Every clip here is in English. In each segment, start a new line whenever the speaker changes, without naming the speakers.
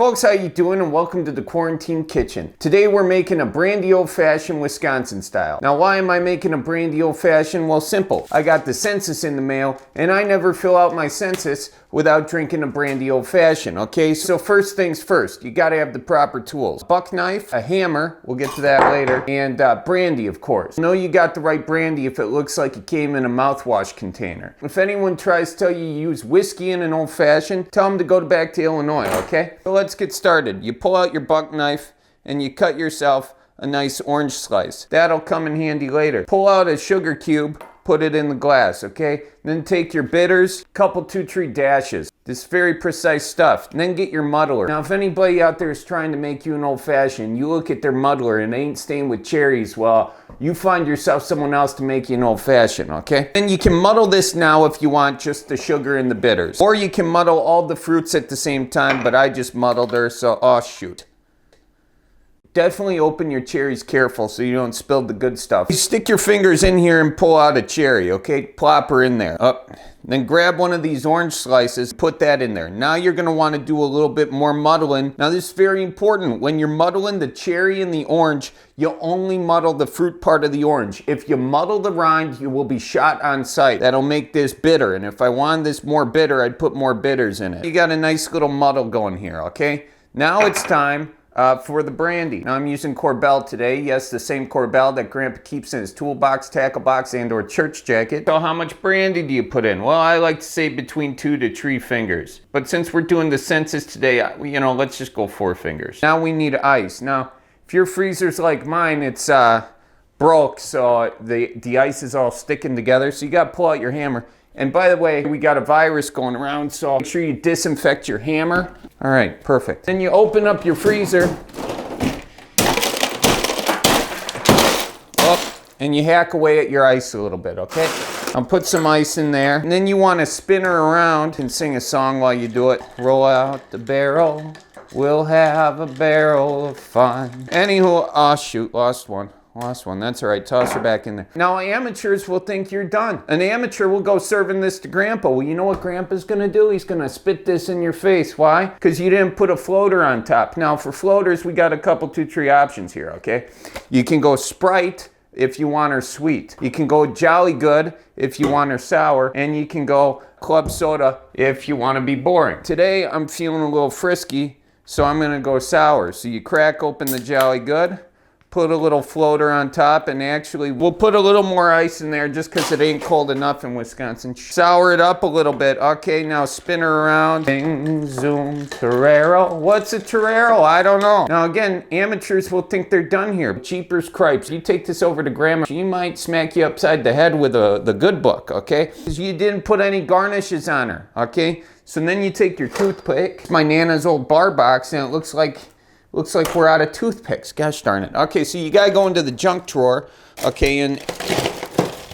Folks, how you doing, and welcome to the Quarantine Kitchen. Today we're making a brandy old-fashioned Wisconsin style. Now, why am I making a brandy old-fashioned? Well, simple. I got the census in the mail, and I never fill out my census without drinking a brandy old-fashioned, okay? So first things first, you gotta have the proper tools. Buck knife, a hammer, we'll get to that later, and brandy, of course. Know you got the right brandy if it looks like it came in a mouthwash container. If anyone tries to tell you use whiskey in an old-fashioned, tell them to go back to Illinois, okay? So let's get started. You pull out your buck knife, and you cut yourself a nice orange slice. That'll come in handy later. Pull out a sugar cube, put it in the glass, okay? Then take your bitters, couple 2-3 dashes. This very precise stuff. And then get your muddler. Now, if anybody out there is trying to make you an old-fashioned, you look at their muddler and it ain't stained with cherries, well, you find yourself someone else to make you an old-fashioned, okay? Then you can muddle this now if you want just the sugar and the bitters. Or you can muddle all the fruits at the same time, but I just muddled her, so, oh shoot. Definitely open your cherries careful so you don't spill the good stuff. You stick your fingers in here and pull out a cherry, okay? Plop her in there. Up. Then grab one of these orange slices, put that in there. Now you're gonna wanna do a little bit more muddling. Now this is very important. When you're muddling the cherry and the orange, you'll only muddle the fruit part of the orange. If you muddle the rind, you will be shot on sight. That'll make this bitter. And if I wanted this more bitter, I'd put more bitters in it. You got a nice little muddle going here, okay? Now it's time for the brandy. Now I'm using Corbel today. Yes, the same Corbel that Grandpa keeps in his toolbox, tackle box, and or church jacket. So how much brandy do you put in? Well, I like to say between 2 to 3 fingers. But since we're doing the census today, let's just go 4 fingers. Now we need ice. Now, if your freezer's like mine, it's broke, so the ice is all sticking together. So you gotta pull out your hammer. And by the way, we got a virus going around, so make sure you disinfect your hammer. All right, perfect. Then you open up your freezer. And you hack away at your ice a little bit, okay? I'll put some ice in there. And then you want to spin her around and sing a song while you do it. Roll out the barrel. We'll have a barrel of fun. Anywho, oh shoot, lost one. That's all right, toss her back in there. Now amateurs will think you're done. An amateur will go serving this to Grandpa. Well, you know what Grandpa's gonna do? He's gonna spit this in your face. Why? Because you didn't put a floater on top. Now for floaters, we got a couple 2-3 options here, okay? You can go Sprite if you want her sweet. You can go Jolly Good if you want her sour. And you can go Club Soda if you want to be boring. Today, I'm feeling a little frisky, so I'm gonna go sour. So you crack open the Jolly Good, put a little floater on top, and actually we'll put a little more ice in there just because it ain't cold enough in Wisconsin. Sour it up a little bit. Okay, now spin her around. Ding, zoom, Torero. What's a Torero? I don't know. Now again, amateurs will think they're done here. Jeepers cripes. You take this over to Grandma, she might smack you upside the head with the good book, okay? Because you didn't put any garnishes on her, okay? So then you take your toothpick. It's my Nana's old bar box, and it looks like we're out of toothpicks. Gosh darn it. Okay, so you gotta go into the junk drawer. Okay, and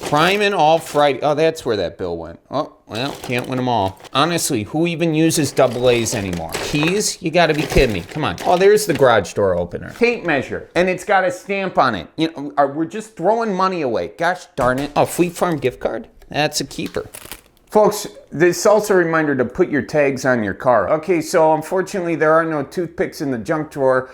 priming all Friday. Oh, that's where that bill went. Oh, well, can't win them all. Honestly, who even uses double A's anymore? Keys? You gotta be kidding me. Come on. Oh, there's the garage door opener. Tape measure. And it's got a stamp on it. You know, we're just throwing money away. Gosh darn it. Oh, Fleet Farm gift card? That's a keeper. Folks, this is also a reminder to put your tags on your car. Okay, so unfortunately there are no toothpicks in the junk drawer,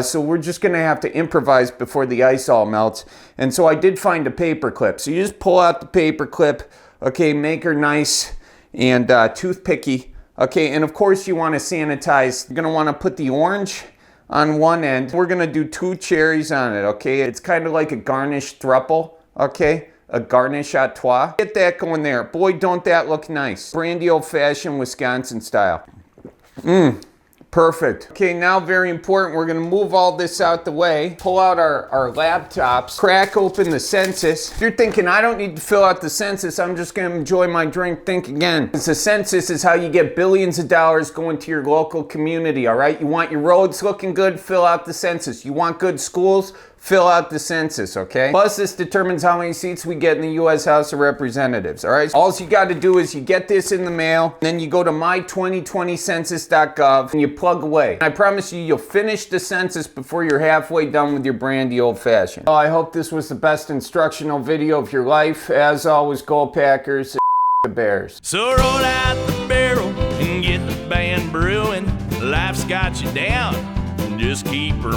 so we're just gonna have to improvise before the ice all melts. And so I did find a paper clip. So you just pull out the paper clip, okay, make her nice and toothpicky. Okay, and of course you wanna sanitize. You're gonna wanna put the orange on one end. We're gonna do 2 cherries on it, okay? It's kind of like a garnish thruple, okay? A garnish à trois. Get that going there. Boy, don't that look nice. Brandy old-fashioned Wisconsin style. Perfect. Okay, now very important, we're gonna move all this out the way, pull out our laptops, crack open the census. If you're thinking, I don't need to fill out the census, I'm just gonna enjoy my drink, think again. Because the census is how you get billions of dollars going to your local community, all right? You want your roads looking good, fill out the census. You want good schools, fill out the census, okay? Plus, this determines how many seats we get in the U.S. House of Representatives, all right? All you got to do is you get this in the mail, then you go to my2020census.gov, and you plug away. I promise you, you'll finish the census before you're halfway done with your brandy old-fashioned. Oh, I hope this was the best instructional video of your life. As always, go Packers, the Bears.
So roll out the barrel and get the band brewing. Life's life's got you down, just keep her